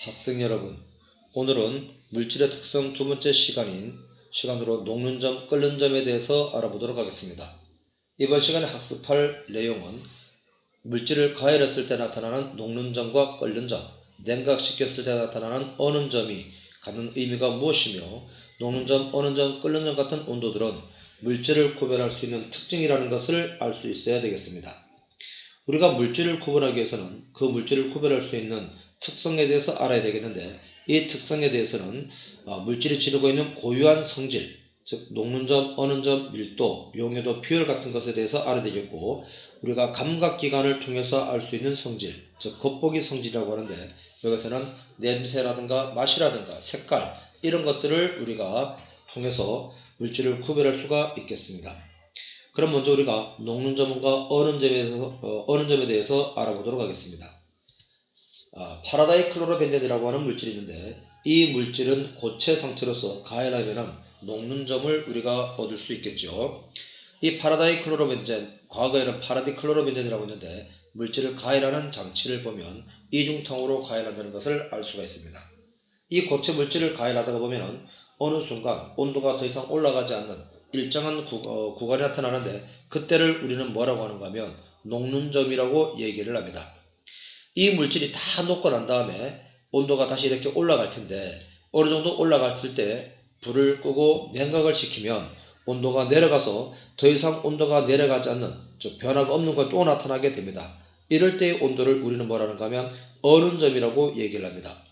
학생 여러분, 오늘은 물질의 특성 두 번째 시간으로 녹는 점, 끓는 점에 대해서 알아보도록 하겠습니다. 이번 시간에 학습할 내용은 물질을 가열했을 때 나타나는 녹는 점과 끓는 점, 냉각시켰을 때 나타나는 어는 점이 갖는 의미가 무엇이며, 녹는 점, 어는 점, 끓는 점 같은 온도들은 물질을 구별할 수 있는 특징이라는 것을 알 수 있어야 되겠습니다. 우리가 물질을 구분하기 위해서는 그 물질을 구별할 수 있는 특성에 대해서 알아야 되겠는데, 이 특성에 대해서는 물질이 지니고 있는 고유한 성질, 즉 녹는 점, 어는 점, 밀도, 용해도, 비율 같은 것에 대해서 알아야 되겠고, 우리가 감각기관을 통해서 알 수 있는 성질, 즉 겉보기 성질이라고 하는데, 여기서는 냄새라든가 맛이라든가 색깔, 이런 것들을 우리가 통해서 물질을 구별할 수가 있겠습니다. 그럼 먼저 우리가 녹는 점과 어는 점에 대해서 알아보도록 하겠습니다. 파라다이 클로로벤젠이라고 하는 물질이 있는데, 이 물질은 고체 상태로서 가열하면 녹는 점을 우리가 얻을 수 있겠죠. 이 파라다이 클로로벤젠, 과거에는 파라디 클로로벤젠이라고 했는데, 물질을 가열하는 장치를 보면 이중탕으로 가열한다는 것을 알 수가 있습니다. 이 고체 물질을 가열하다가 보면 어느 순간 온도가 더 이상 올라가지 않는 일정한 구간이 나타나는데, 그때를 우리는 뭐라고 하는가 하면 녹는 점이라고 얘기를 합니다. 이 물질이 다 녹고 난 다음에 온도가 다시 이렇게 올라갈 텐데, 어느 정도 올라갔을 때 불을 끄고 냉각을 시키면 온도가 내려가서 더 이상 온도가 내려가지 않는, 즉 변화가 없는 것이 또 나타나게 됩니다. 이럴 때의 온도를 우리는 뭐라는가 하면 어는 점이라고 얘기를 합니다.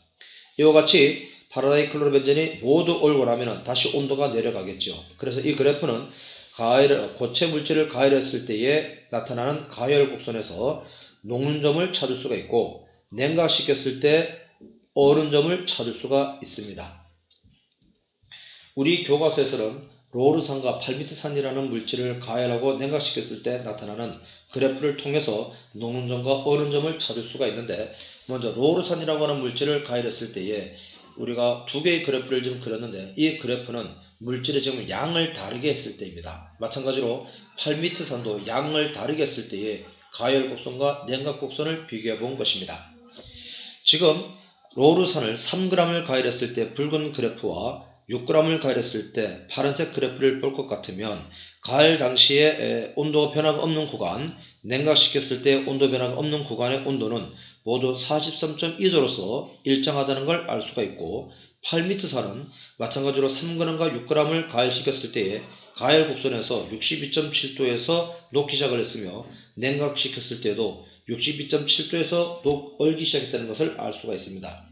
이와 같이 파라다이 클로로벤젠이 모두 얼고 나면 다시 온도가 내려가겠죠. 그래서 이 그래프는 고체 물질을 가열했을 때에 나타나는 가열 곡선에서 녹는 점을 찾을 수가 있고, 냉각시켰을 때 어는 점을 찾을 수가 있습니다. 우리 교과서에서는 로르산과 팔미트산이라는 물질을 가열하고 냉각시켰을 때 나타나는 그래프를 통해서 녹는 점과 어는 점을 찾을 수가 있는데, 먼저 로르산이라고 하는 물질을 가열했을 때에 우리가 두 개의 그래프를 지금 그렸는데, 이 그래프는 물질의 지금 양을 다르게 했을 때입니다. 마찬가지로 팔미트산도 양을 다르게 했을 때에 가열 곡선과 냉각 곡선을 비교해 본 것입니다. 지금 로르산을 3g을 가열했을 때 붉은 그래프와 6g을 가열했을 때 파란색 그래프를 볼 것 같으면, 가열 당시에 온도 변화가 없는 구간, 냉각시켰을 때 온도 변화가 없는 구간의 온도는 모두 43.2도로서 일정하다는 걸 알 수가 있고, 팔미트산은 마찬가지로 3g과 6g을 가열시켰을 때에 가열 곡선에서 62.7도에서 녹기 시작을 했으며, 냉각시켰을 때도 62.7도에서 얼기 시작했다는 것을 알 수가 있습니다.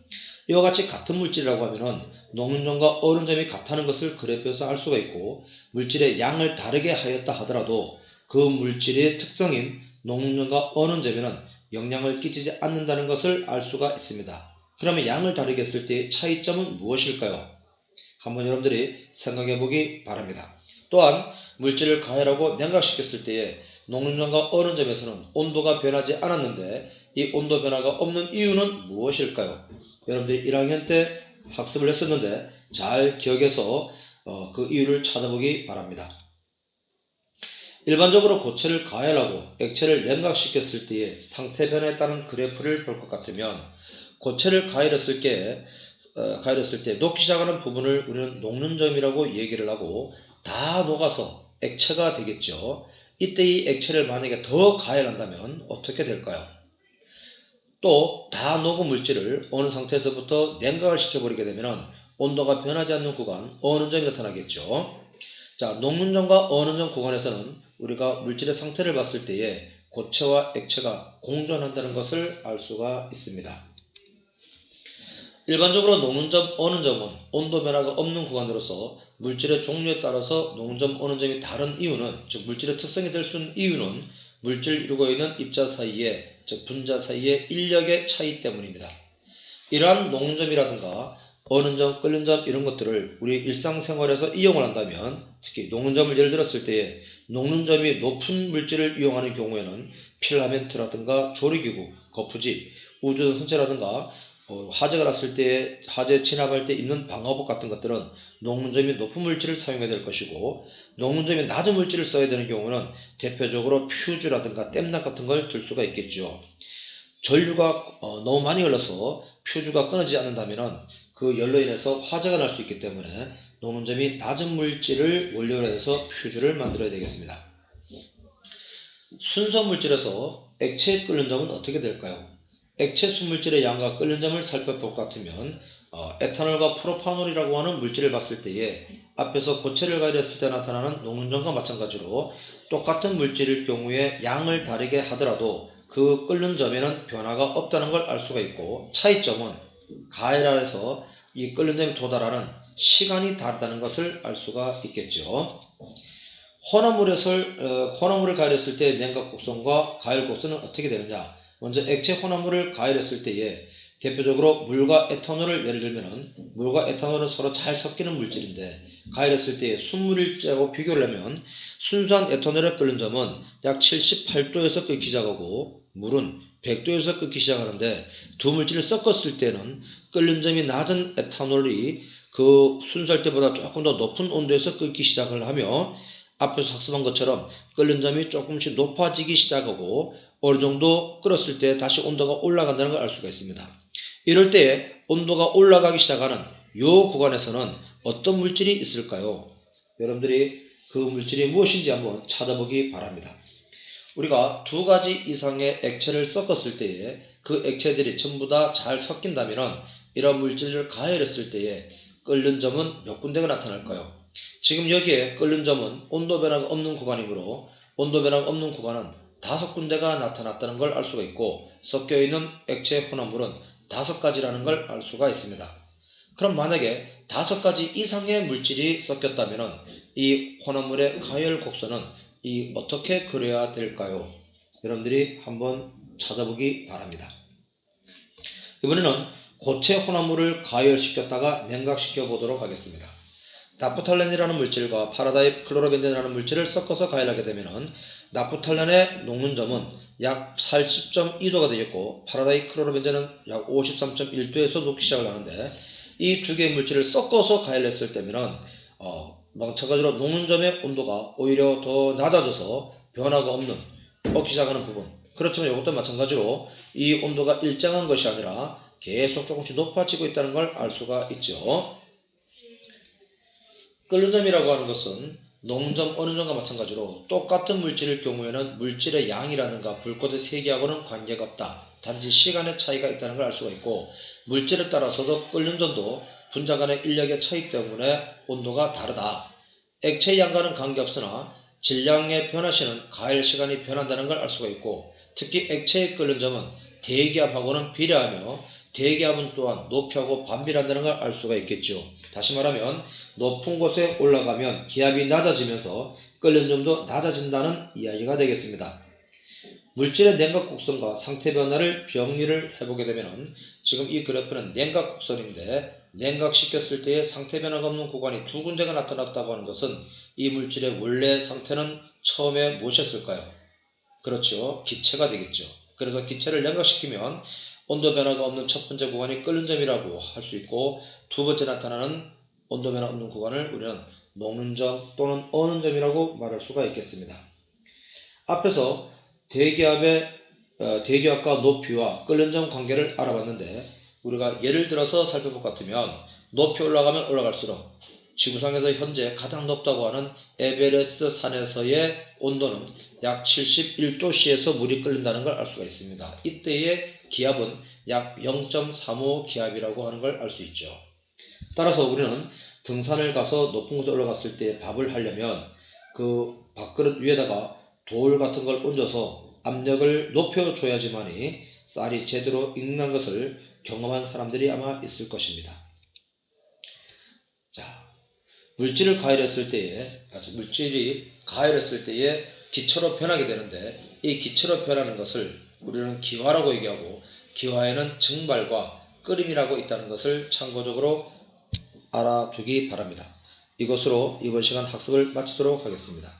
이와 같이 같은 물질이라고 하면은 녹는 점과 어는 점이 같다는 것을 그래프에서 알 수가 있고, 물질의 양을 다르게 하였다 하더라도 그 물질의 특성인 녹는 점과 어는 점에는 영향을 끼치지 않는다는 것을 알 수가 있습니다. 그러면 양을 다르게 했을 때의 차이점은 무엇일까요? 한번 여러분들이 생각해 보기 바랍니다. 또한 물질을 가열하고 냉각시켰을 때에 녹는 점과 어는 점에서는 온도가 변하지 않았는데, 이 온도 변화가 없는 이유는 무엇일까요? 여러분들이 1학년 때 학습을 했었는데 잘 기억해서 그 이유를 찾아보기 바랍니다. 일반적으로 고체를 가열하고 액체를 냉각시켰을 때의 상태 변화에 따른 그래프를 볼 것 같으면, 고체를 가열했을 때 녹기 시작하는 부분을 우리는 녹는 점이라고 얘기를 하고, 다 녹아서 액체가 되겠죠. 이때 이 액체를 만약에 더 가열한다면 어떻게 될까요? 또 다 녹은 물질을 어느 상태에서부터 냉각을 시켜버리게 되면 온도가 변하지 않는 구간, 어는 점이 나타나겠죠. 자, 녹는 점과 어는 점 구간에서는 우리가 물질의 상태를 봤을 때에 고체와 액체가 공존한다는 것을 알 수가 있습니다. 일반적으로 녹는 점, 어는 점은 온도 변화가 없는 구간으로서 물질의 종류에 따라서 녹는 점, 어는 점이 다른 이유는, 즉 물질의 특성이 될 수 있는 이유는 물질을 이루고 있는 입자 사이에, 즉 분자 사이의 인력의 차이 때문입니다. 이러한 녹는 점이라든가 어는 점, 끓는 점 이런 것들을 우리 일상생활에서 이용을 한다면, 특히 녹는 점을 예를 들었을 때에 녹는 점이 높은 물질을 이용하는 경우에는 필라멘트라든가 조리기구, 거푸집, 우주선 선체라든가 화재가 났을 때, 화재 진압할 때 입는 방화복 같은 것들은 녹는 점이 높은 물질을 사용해야 될 것이고, 녹는 점이 낮은 물질을 써야 되는 경우는 대표적으로 퓨즈라든가 땜납 같은 걸 들 수가 있겠죠. 전류가 너무 많이 흘러서 퓨즈가 끊어지지 않는다면 그 열로 인해서 화재가 날 수 있기 때문에 녹는점이 낮은 물질을 원료로 해서 퓨즈를 만들어야 되겠습니다. 순서 물질에서 액체에 끓는 점은 어떻게 될까요? 액체 순물질의 양과 끓는 점을 살펴볼 것 같으면 에탄올과 프로파놀이라고 하는 물질을 봤을 때에 앞에서 고체를 가열했을 때 나타나는 녹는 점과 마찬가지로 똑같은 물질일 경우에 양을 다르게 하더라도 그 끓는 점에는 변화가 없다는 걸 알 수가 있고, 차이점은 가열해서 이 끓는 점에 도달하는 시간이 다르다는 것을 알 수가 있겠죠. 혼합물을 가열했을 때 냉각 곡선과 가열 곡선은 어떻게 되느냐? 먼저 액체 혼합물을 가열했을 때에 대표적으로 물과 에탄올을 예를 들면 물과 에탄올은 서로 잘 섞이는 물질인데 가열했을 때 순물일자하고 비교를 하면 순수한 에탄올의 끓는 점은 약 78도에서 끓기 시작하고 물은 100도에서 끓기 시작하는데 두 물질을 섞었을 때는 끓는 점이 낮은 에탄올이 그 순수할 때보다 조금 더 높은 온도에서 끓기 시작을 하며 앞에서 학습한 것처럼 끓는 점이 조금씩 높아지기 시작하고 어느 정도 끓었을 때 다시 온도가 올라간다는 걸 알 수가 있습니다. 이럴 때 온도가 올라가기 시작하는 이 구간에서는 어떤 물질이 있을까요? 여러분들이 그 물질이 무엇인지 한번 찾아보기 바랍니다. 우리가 두 가지 이상의 액체를 섞었을 때에 그 액체들이 전부 다 잘 섞인다면 이런 물질을 가열했을 때에 끓는 점은 몇 군데가 나타날까요? 지금 여기에 끓는 점은 온도 변화가 없는 구간이므로 온도 변화가 없는 구간은 5군데가 나타났다는 걸 알 수가 있고 섞여있는 액체 혼합물은 5가지라는 걸 알 수가 있습니다. 그럼 만약에 5가지 이상의 물질이 섞였다면 이 혼합물의 가열 곡선은 어떻게 그려야 될까요? 여러분들이 한번 찾아보기 바랍니다. 이번에는 고체 혼합물을 가열시켰다가 냉각시켜 보도록 하겠습니다. 나프탈렌이라는 물질과 파라다이 클로로벤젠이라는 물질을 섞어서 가열하게 되면 나프탈렌의 녹는 점은 약 80.2도가 되겠고 파라다이 클로로벤젠은 약 53.1도에서 녹기 시작을 하는데 이 두 개의 물질을 섞어서 가열했을 때면 마찬가지로 녹는 점의 온도가 오히려 더 낮아져서 변화가 없는 꺾기 시작하는 부분, 그렇지만 이것도 마찬가지로 이 온도가 일정한 것이 아니라 계속 조금씩 높아지고 있다는 걸 알 수가 있죠. 끓는 점이라고 하는 것은 녹는 점 어느 점과 마찬가지로 똑같은 물질일 경우에는 물질의 양이라든가 불꽃의 세기하고는 관계가 없다. 단지 시간의 차이가 있다는 걸 알 수가 있고 물질에 따라서도 끓는 점도 분자 간의 인력의 차이 때문에 온도가 다르다. 액체의 양과는 관계없으나 질량의 변화시는 가열 시간이 변한다는 걸 알 수가 있고 특히 액체의 끓는 점은 대기압하고는 비례하며 대기압은 또한 높이하고 반비례한다는 걸 알 수가 있겠죠. 다시 말하면 높은 곳에 올라가면 기압이 낮아지면서 끓는 점도 낮아진다는 이야기가 되겠습니다. 물질의 냉각 곡선과 상태 변화를 병리를 해보게 되면 지금 이 그래프는 냉각 곡선인데 냉각시켰을 때의 상태 변화가 없는 구간이 두 군데가 나타났다고 하는 것은 이 물질의 원래 상태는 처음에 무엇이었을까요? 그렇죠. 기체가 되겠죠. 그래서 기체를 냉각시키면 온도 변화가 없는 첫 번째 구간이 끓는 점이라고 할 수 있고 두 번째 나타나는 온도 변화 없는 구간을 우리는 녹는 점 또는 어는 점이라고 말할 수가 있겠습니다. 앞에서 대기압과 높이와 끓는 점 관계를 알아봤는데 우리가 예를 들어서 살펴볼 것 같으면 높이 올라가면 올라갈수록 지구상에서 현재 가장 높다고 하는 에베레스트 산에서의 온도는 약 71도씨에서 물이 끓는다는 걸 알 수가 있습니다. 이때의 기압은 약 0.35 기압이라고 하는 걸 알 수 있죠. 따라서 우리는 등산을 가서 높은 곳에 올라갔을 때 밥을 하려면 그 밥그릇 위에다가 돌 같은 걸 얹어서 압력을 높여줘야지만이 쌀이 제대로 익는 것을 경험한 사람들이 아마 있을 것입니다. 자, 물질이 가열했을 때에 기체로 변하게 되는데 이 기체로 변하는 것을 우리는 기화라고 얘기하고 기화에는 증발과 끓임이라고 있다는 것을 참고적으로 알아두기 바랍니다. 이것으로 이번 시간 학습을 마치도록 하겠습니다.